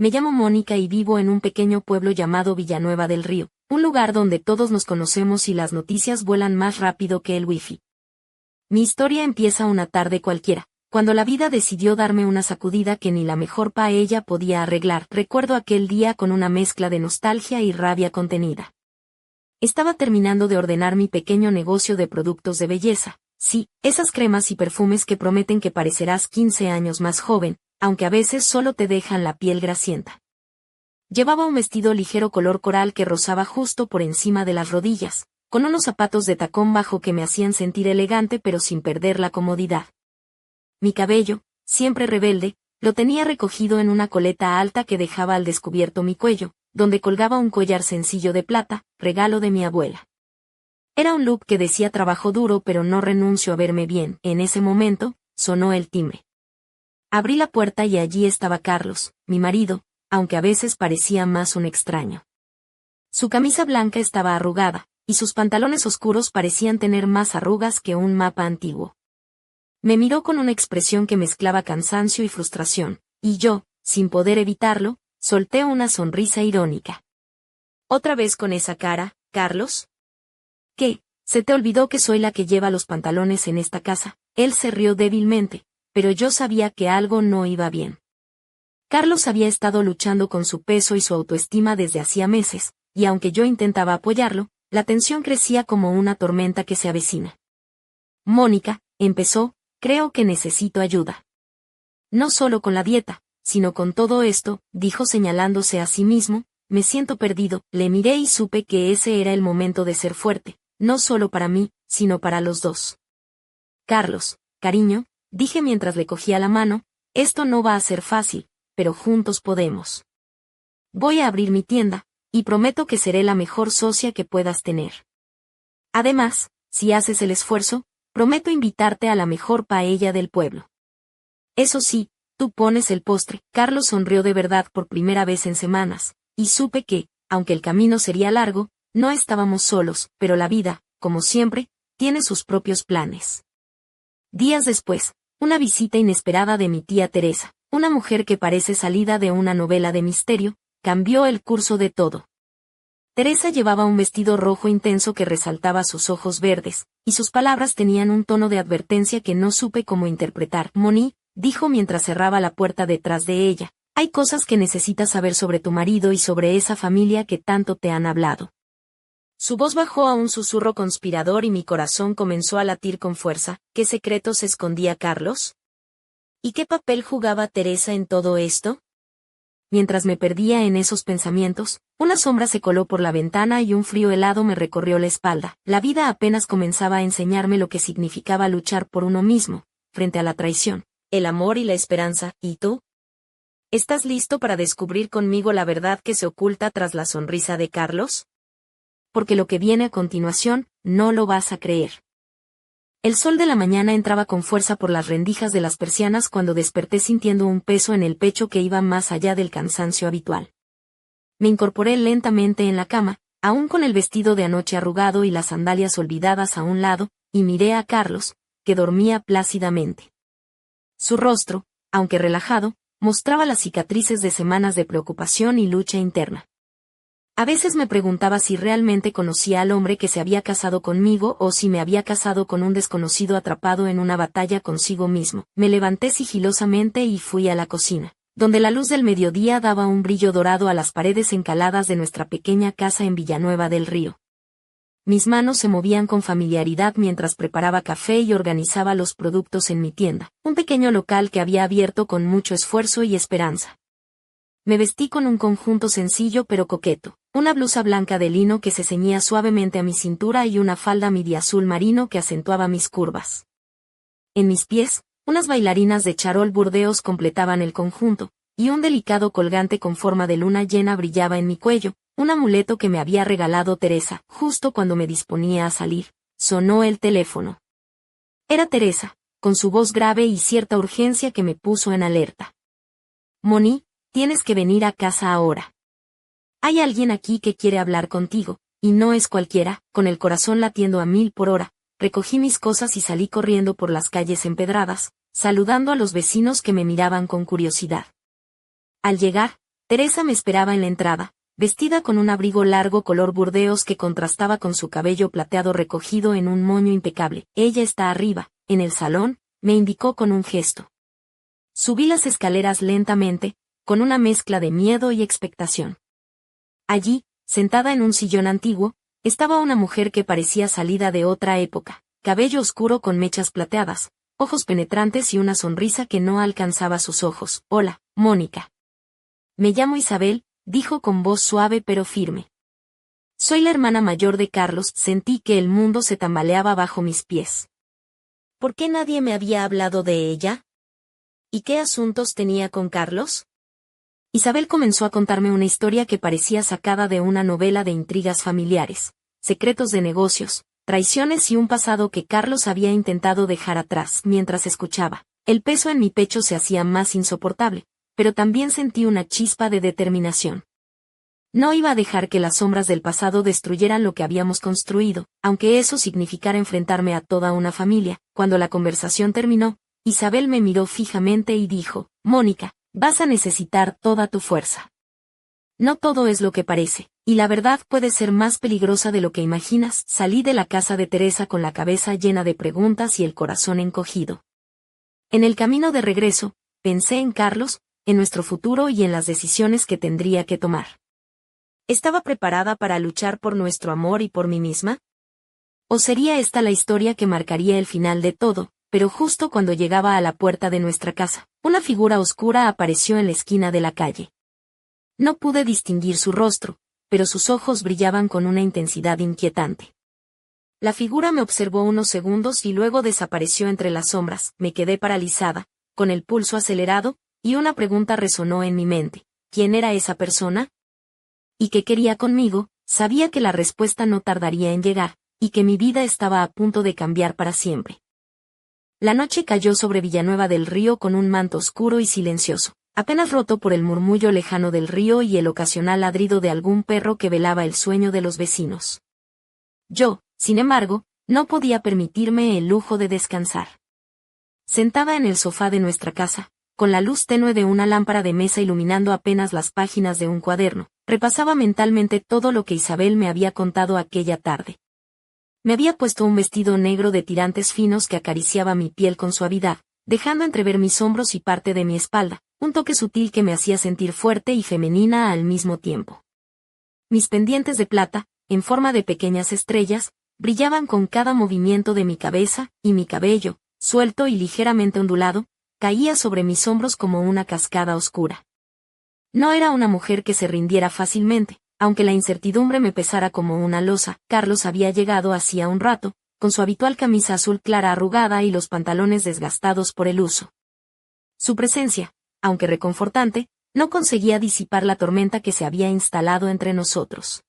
Me llamo Mónica y vivo en un pequeño pueblo llamado Villanueva del Río, un lugar donde todos nos conocemos y las noticias vuelan más rápido que el wifi. Mi historia empieza una tarde cualquiera, cuando la vida decidió darme una sacudida que ni la mejor paella podía arreglar. Recuerdo aquel día con una mezcla de nostalgia y rabia contenida. Estaba terminando de ordenar mi pequeño negocio de productos de belleza. Sí, esas cremas y perfumes que prometen que parecerás 15 años más joven, aunque a veces solo te dejan la piel grasienta. Llevaba un vestido ligero color coral que rozaba justo por encima de las rodillas, con unos zapatos de tacón bajo que me hacían sentir elegante pero sin perder la comodidad. Mi cabello, siempre rebelde, lo tenía recogido en una coleta alta que dejaba al descubierto mi cuello, donde colgaba un collar sencillo de plata, regalo de mi abuela. Era un look que decía trabajo duro pero no renuncio a verme bien. En ese momento, sonó el timbre. Abrí la puerta y allí estaba Carlos, mi marido, aunque a veces parecía más un extraño. Su camisa blanca estaba arrugada, y sus pantalones oscuros parecían tener más arrugas que un mapa antiguo. Me miró con una expresión que mezclaba cansancio y frustración, y yo, sin poder evitarlo, solté una sonrisa irónica. ¿Otra vez con esa cara, Carlos? ¿Qué? ¿Se te olvidó que soy la que lleva los pantalones en esta casa? Él se rió débilmente, pero yo sabía que algo no iba bien. Carlos había estado luchando con su peso y su autoestima desde hacía meses, y aunque yo intentaba apoyarlo, la tensión crecía como una tormenta que se avecina. Mónica, empezó, creo que necesito ayuda. No solo con la dieta, sino con todo esto, dijo señalándose a sí mismo, me siento perdido. Le miré y supe que ese era el momento de ser fuerte, no solo para mí, sino para los dos. Carlos, cariño, dije mientras le cogía la mano, esto no va a ser fácil, pero juntos podemos. Voy a abrir mi tienda, y prometo que seré la mejor socia que puedas tener. Además, si haces el esfuerzo, prometo invitarte a la mejor paella del pueblo. Eso sí, tú pones el postre. Carlos sonrió de verdad por primera vez en semanas, y supe que, aunque el camino sería largo, no estábamos solos, pero la vida, como siempre, tiene sus propios planes. Días después, una visita inesperada de mi tía Teresa, una mujer que parece salida de una novela de misterio, cambió el curso de todo. Teresa llevaba un vestido rojo intenso que resaltaba sus ojos verdes, y sus palabras tenían un tono de advertencia que no supe cómo interpretar. Moni, dijo mientras cerraba la puerta detrás de ella, hay cosas que necesitas saber sobre tu marido y sobre esa familia que tanto te han hablado. Su voz bajó a un susurro conspirador y mi corazón comenzó a latir con fuerza. ¿Qué secretos escondía Carlos? ¿Y qué papel jugaba Teresa en todo esto? Mientras me perdía en esos pensamientos, una sombra se coló por la ventana y un frío helado me recorrió la espalda. La vida apenas comenzaba a enseñarme lo que significaba luchar por uno mismo, frente a la traición, el amor y la esperanza. ¿Y tú? ¿Estás listo para descubrir conmigo la verdad que se oculta tras la sonrisa de Carlos? Porque lo que viene a continuación, no lo vas a creer. El sol de la mañana entraba con fuerza por las rendijas de las persianas cuando desperté sintiendo un peso en el pecho que iba más allá del cansancio habitual. Me incorporé lentamente en la cama, aún con el vestido de anoche arrugado y las sandalias olvidadas a un lado, y miré a Carlos, que dormía plácidamente. Su rostro, aunque relajado, mostraba las cicatrices de semanas de preocupación y lucha interna. A veces me preguntaba si realmente conocía al hombre que se había casado conmigo o si me había casado con un desconocido atrapado en una batalla consigo mismo. Me levanté sigilosamente y fui a la cocina, donde la luz del mediodía daba un brillo dorado a las paredes encaladas de nuestra pequeña casa en Villanueva del Río. Mis manos se movían con familiaridad mientras preparaba café y organizaba los productos en mi tienda, un pequeño local que había abierto con mucho esfuerzo y esperanza. Me vestí con un conjunto sencillo pero coqueto, una blusa blanca de lino que se ceñía suavemente a mi cintura y una falda midi azul marino que acentuaba mis curvas. En mis pies, unas bailarinas de charol burdeos completaban el conjunto, y un delicado colgante con forma de luna llena brillaba en mi cuello, un amuleto que me había regalado Teresa. Justo cuando me disponía a salir, sonó el teléfono. Era Teresa, con su voz grave y cierta urgencia que me puso en alerta. Moni, tienes que venir a casa ahora. Hay alguien aquí que quiere hablar contigo, y no es cualquiera. Con el corazón latiendo a 1000 por hora, recogí mis cosas y salí corriendo por las calles empedradas, saludando a los vecinos que me miraban con curiosidad. Al llegar, Teresa me esperaba en la entrada, vestida con un abrigo largo color burdeos que contrastaba con su cabello plateado recogido en un moño impecable. Ella está arriba, en el salón, me indicó con un gesto. Subí las escaleras lentamente, con una mezcla de miedo y expectación. Allí, sentada en un sillón antiguo, estaba una mujer que parecía salida de otra época, cabello oscuro con mechas plateadas, ojos penetrantes y una sonrisa que no alcanzaba sus ojos. Hola, Mónica. Me llamo Isabel, dijo con voz suave pero firme. Soy la hermana mayor de Carlos. Sentí que el mundo se tambaleaba bajo mis pies. ¿Por qué nadie me había hablado de ella? ¿Y qué asuntos tenía con Carlos? Isabel comenzó a contarme una historia que parecía sacada de una novela de intrigas familiares, secretos de negocios, traiciones y un pasado que Carlos había intentado dejar atrás. Mientras escuchaba, el peso en mi pecho se hacía más insoportable, pero también sentí una chispa de determinación. No iba a dejar que las sombras del pasado destruyeran lo que habíamos construido, aunque eso significara enfrentarme a toda una familia. Cuando la conversación terminó, Isabel me miró fijamente y dijo, Mónica, vas a necesitar toda tu fuerza. No todo es lo que parece, y la verdad puede ser más peligrosa de lo que imaginas. Salí de la casa de Teresa con la cabeza llena de preguntas y el corazón encogido. En el camino de regreso, pensé en Carlos, en nuestro futuro y en las decisiones que tendría que tomar. ¿Estaba preparada para luchar por nuestro amor y por mí misma? ¿O sería esta la historia que marcaría el final de todo? Pero justo cuando llegaba a la puerta de nuestra casa, una figura oscura apareció en la esquina de la calle. No pude distinguir su rostro, pero sus ojos brillaban con una intensidad inquietante. La figura me observó unos segundos y luego desapareció entre las sombras. Me quedé paralizada, con el pulso acelerado, y una pregunta resonó en mi mente. ¿Quién era esa persona? ¿Y qué quería conmigo? Sabía que la respuesta no tardaría en llegar, y que mi vida estaba a punto de cambiar para siempre. La noche cayó sobre Villanueva del Río con un manto oscuro y silencioso, apenas roto por el murmullo lejano del río y el ocasional ladrido de algún perro que velaba el sueño de los vecinos. Yo, sin embargo, no podía permitirme el lujo de descansar. Sentada en el sofá de nuestra casa, con la luz tenue de una lámpara de mesa iluminando apenas las páginas de un cuaderno, repasaba mentalmente todo lo que Isabel me había contado aquella tarde. Me había puesto un vestido negro de tirantes finos que acariciaba mi piel con suavidad, dejando entrever mis hombros y parte de mi espalda, un toque sutil que me hacía sentir fuerte y femenina al mismo tiempo. Mis pendientes de plata, en forma de pequeñas estrellas, brillaban con cada movimiento de mi cabeza, y mi cabello, suelto y ligeramente ondulado, caía sobre mis hombros como una cascada oscura. No era una mujer que se rindiera fácilmente, aunque la incertidumbre me pesara como una losa. Carlos había llegado hacía un rato, con su habitual camisa azul clara arrugada y los pantalones desgastados por el uso. Su presencia, aunque reconfortante, no conseguía disipar la tormenta que se había instalado entre nosotros.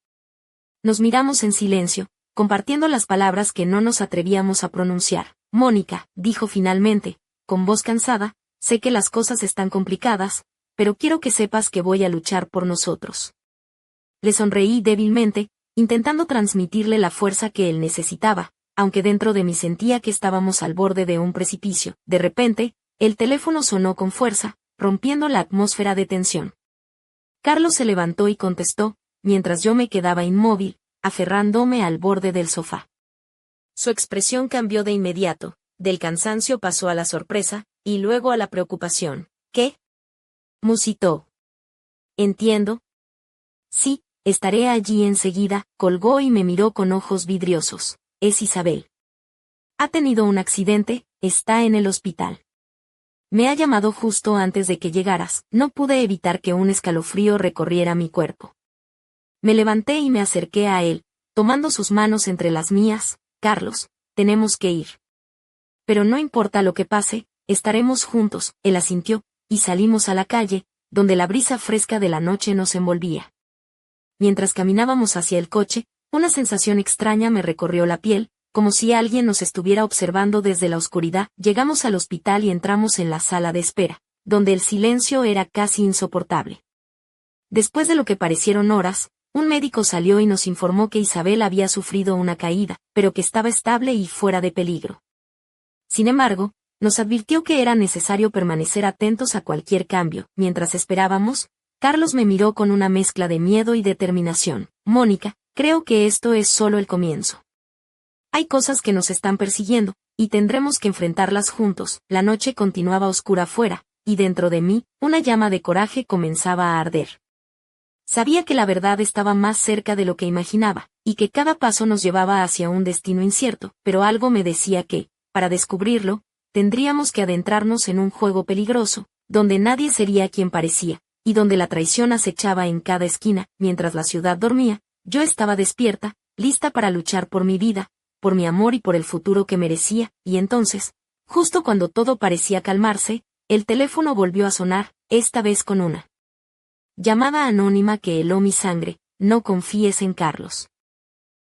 Nos miramos en silencio, compartiendo las palabras que no nos atrevíamos a pronunciar. Mónica, dijo finalmente, con voz cansada, sé que las cosas están complicadas, pero quiero que sepas que voy a luchar por nosotros. Le sonreí débilmente, intentando transmitirle la fuerza que él necesitaba, aunque dentro de mí sentía que estábamos al borde de un precipicio. De repente, el teléfono sonó con fuerza, rompiendo la atmósfera de tensión. Carlos se levantó y contestó, mientras yo me quedaba inmóvil, aferrándome al borde del sofá. Su expresión cambió de inmediato, del cansancio pasó a la sorpresa, y luego a la preocupación. ¿Qué? Musitó. Entiendo. Sí, estaré allí enseguida, colgó y me miró con ojos vidriosos. Es Isabel. Ha tenido un accidente, está en el hospital. Me ha llamado justo antes de que llegaras, no pude evitar que un escalofrío recorriera mi cuerpo. Me levanté y me acerqué a él, tomando sus manos entre las mías. Carlos, tenemos que ir. Pero no importa lo que pase, estaremos juntos, él asintió, y salimos a la calle, donde la brisa fresca de la noche nos envolvía. Mientras caminábamos hacia el coche, una sensación extraña me recorrió la piel, como si alguien nos estuviera observando desde la oscuridad. Llegamos al hospital y entramos en la sala de espera, donde el silencio era casi insoportable. Después de lo que parecieron horas, un médico salió y nos informó que Isabel había sufrido una caída, pero que estaba estable y fuera de peligro. Sin embargo, nos advirtió que era necesario permanecer atentos a cualquier cambio. Mientras esperábamos, Carlos me miró con una mezcla de miedo y determinación. Mónica, creo que esto es solo el comienzo. Hay cosas que nos están persiguiendo, y tendremos que enfrentarlas juntos. La noche continuaba oscura afuera, y dentro de mí, una llama de coraje comenzaba a arder. Sabía que la verdad estaba más cerca de lo que imaginaba, y que cada paso nos llevaba hacia un destino incierto, pero algo me decía que, para descubrirlo, tendríamos que adentrarnos en un juego peligroso, donde nadie sería quien parecía, y donde la traición acechaba en cada esquina. Mientras la ciudad dormía, yo estaba despierta, lista para luchar por mi vida, por mi amor y por el futuro que merecía, y entonces, justo cuando todo parecía calmarse, el teléfono volvió a sonar, esta vez con una llamada anónima que heló mi sangre. No confíes en Carlos.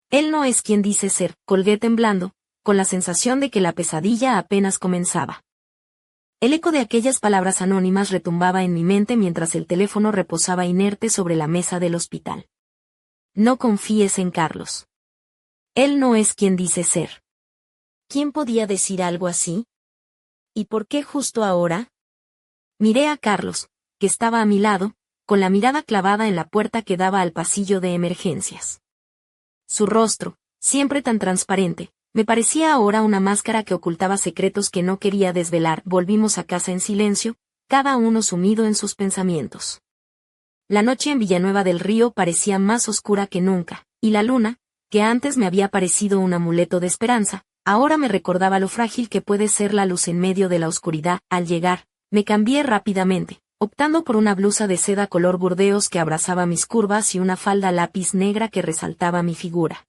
Él no es quien dice ser, colgué temblando, con la sensación de que la pesadilla apenas comenzaba. El eco de aquellas palabras anónimas retumbaba en mi mente mientras el teléfono reposaba inerte sobre la mesa del hospital. No confíes en Carlos. Él no es quien dice ser. ¿Quién podía decir algo así? ¿Y por qué justo ahora? Miré a Carlos, que estaba a mi lado, con la mirada clavada en la puerta que daba al pasillo de emergencias. Su rostro, siempre tan transparente, me parecía ahora una máscara que ocultaba secretos que no quería desvelar. Volvimos a casa en silencio, cada uno sumido en sus pensamientos. La noche en Villanueva del Río parecía más oscura que nunca, y la luna, que antes me había parecido un amuleto de esperanza, ahora me recordaba lo frágil que puede ser la luz en medio de la oscuridad. Al llegar, me cambié rápidamente, optando por una blusa de seda color burdeos que abrazaba mis curvas y una falda lápiz negra que resaltaba mi figura.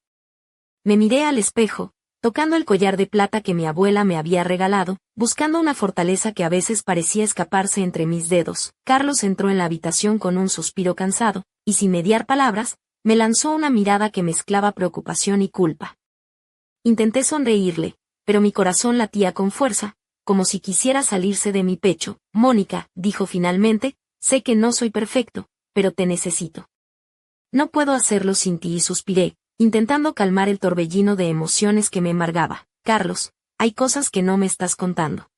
Me miré al espejo, tocando el collar de plata que mi abuela me había regalado, buscando una fortaleza que a veces parecía escaparse entre mis dedos. Carlos entró en la habitación con un suspiro cansado, y sin mediar palabras, me lanzó una mirada que mezclaba preocupación y culpa. Intenté sonreírle, pero mi corazón latía con fuerza, como si quisiera salirse de mi pecho. Mónica, dijo finalmente, sé que no soy perfecto, pero te necesito. No puedo hacerlo sin ti, y suspiré, intentando calmar el torbellino de emociones que me embargaba. Carlos, hay cosas que no me estás contando.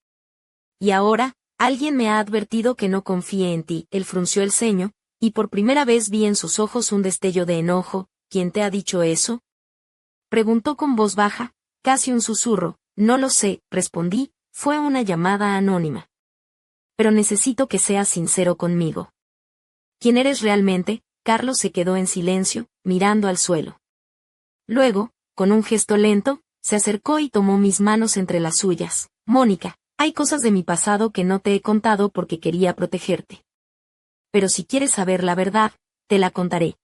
Y ahora, alguien me ha advertido que no confíe en ti. Él frunció el ceño, y por primera vez vi en sus ojos un destello de enojo. ¿Quién te ha dicho eso? Preguntó con voz baja, casi un susurro. No lo sé, respondí, fue una llamada anónima. Pero necesito que seas sincero conmigo. ¿Quién eres realmente? Carlos se quedó en silencio, mirando al suelo. Luego, con un gesto lento, se acercó y tomó mis manos entre las suyas. Mónica, hay cosas de mi pasado que no te he contado porque quería protegerte. Pero si quieres saber la verdad, te la contaré.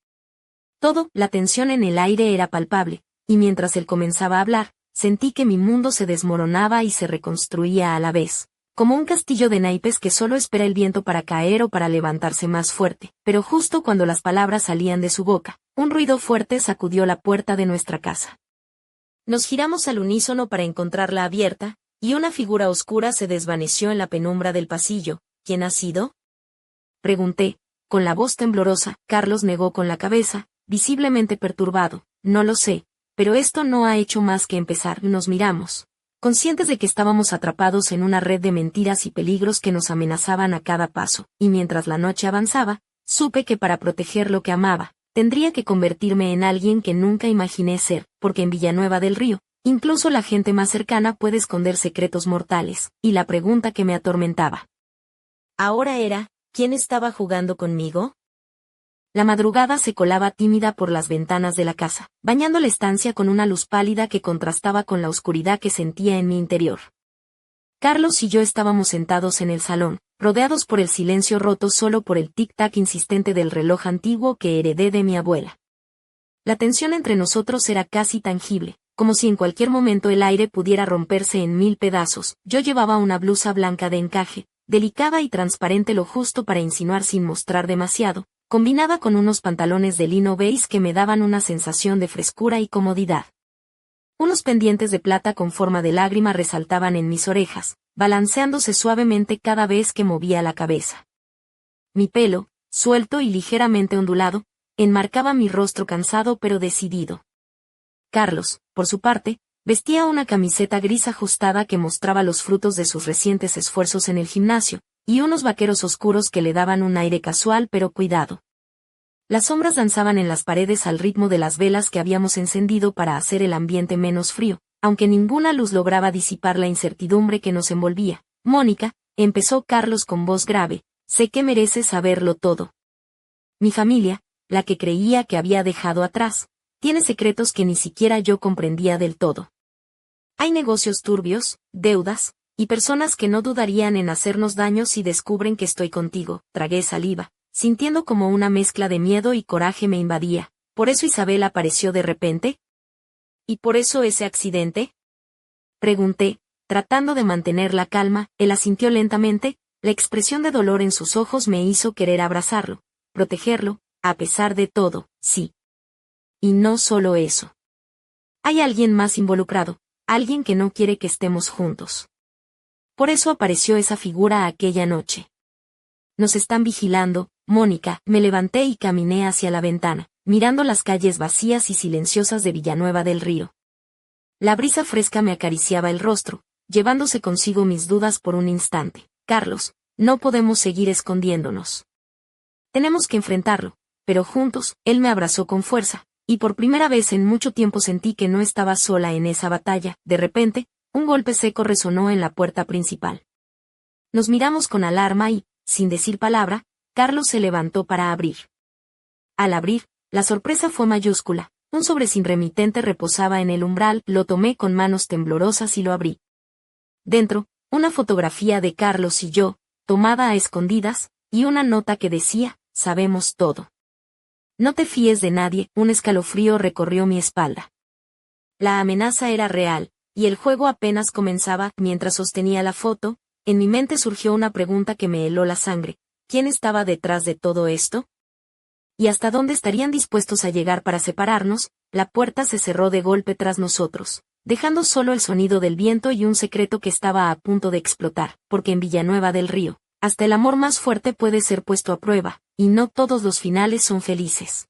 Todo. La tensión en el aire era palpable, y mientras él comenzaba a hablar, sentí que mi mundo se desmoronaba y se reconstruía a la vez, como un castillo de naipes que solo espera el viento para caer o para levantarse más fuerte. Pero justo cuando las palabras salían de su boca, un ruido fuerte sacudió la puerta de nuestra casa. Nos giramos al unísono para encontrarla abierta, y una figura oscura se desvaneció en la penumbra del pasillo. ¿Quién ha sido? Pregunté, con la voz temblorosa. Carlos negó con la cabeza, visiblemente perturbado. No lo sé, pero esto no ha hecho más que empezar. Nos miramos, conscientes de que estábamos atrapados en una red de mentiras y peligros que nos amenazaban a cada paso, y mientras la noche avanzaba, supe que para proteger lo que amaba, tendría que convertirme en alguien que nunca imaginé ser, porque en Villanueva del Río, incluso la gente más cercana puede esconder secretos mortales, y la pregunta que me atormentaba ahora era, ¿quién estaba jugando conmigo? La madrugada se colaba tímida por las ventanas de la casa, bañando la estancia con una luz pálida que contrastaba con la oscuridad que sentía en mi interior. Carlos y yo estábamos sentados en el salón, rodeados por el silencio roto solo por el tic-tac insistente del reloj antiguo que heredé de mi abuela. La tensión entre nosotros era casi tangible, como si en cualquier momento el aire pudiera romperse en mil pedazos. Yo llevaba una blusa blanca de encaje, delicada y transparente lo justo para insinuar sin mostrar demasiado, combinada con unos pantalones de lino beige que me daban una sensación de frescura y comodidad. Unos pendientes de plata con forma de lágrima resaltaban en mis orejas, balanceándose suavemente cada vez que movía la cabeza. Mi pelo, suelto y ligeramente ondulado, enmarcaba mi rostro cansado pero decidido. Carlos, por su parte, vestía una camiseta gris ajustada que mostraba los frutos de sus recientes esfuerzos en el gimnasio, y unos vaqueros oscuros que le daban un aire casual pero cuidado. Las sombras danzaban en las paredes al ritmo de las velas que habíamos encendido para hacer el ambiente menos frío, aunque ninguna luz lograba disipar la incertidumbre que nos envolvía. Mónica, empezó Carlos con voz grave, sé que mereces saberlo todo. Mi familia, la que creía que había dejado atrás, tiene secretos que ni siquiera yo comprendía del todo. Hay negocios turbios, deudas, y personas que no dudarían en hacernos daño si descubren que estoy contigo. Tragué saliva, sintiendo como una mezcla de miedo y coraje me invadía. ¿Por eso Isabel apareció de repente? ¿Y por eso ese accidente? Pregunté, tratando de mantener la calma. Él asintió lentamente, la expresión de dolor en sus ojos me hizo querer abrazarlo, protegerlo, a pesar de todo, sí. Y no solo eso. Hay alguien más involucrado, alguien que no quiere que estemos juntos. Por eso apareció esa figura aquella noche. Nos están vigilando, Mónica. Me levanté y caminé hacia la ventana, mirando las calles vacías y silenciosas de Villanueva del Río. La brisa fresca me acariciaba el rostro, llevándose consigo mis dudas por un instante. Carlos, no podemos seguir escondiéndonos. Tenemos que enfrentarlo, pero juntos. Él me abrazó con fuerza, y por primera vez en mucho tiempo sentí que no estaba sola en esa batalla. De repente, un golpe seco resonó en la puerta principal. Nos miramos con alarma y, sin decir palabra, Carlos se levantó para abrir. Al abrir, la sorpresa fue mayúscula. Un sobre sin remitente reposaba en el umbral. Lo tomé con manos temblorosas y lo abrí. Dentro, una fotografía de Carlos y yo, tomada a escondidas, y una nota que decía, sabemos todo. No te fíes de nadie. Un escalofrío recorrió mi espalda. La amenaza era real, y el juego apenas comenzaba. Mientras sostenía la foto, en mi mente surgió una pregunta que me heló la sangre. ¿Quién estaba detrás de todo esto? ¿Y hasta dónde estarían dispuestos a llegar para separarnos? La puerta se cerró de golpe tras nosotros, dejando solo el sonido del viento y un secreto que estaba a punto de explotar, porque en Villanueva del Río, hasta el amor más fuerte puede ser puesto a prueba, y no todos los finales son felices.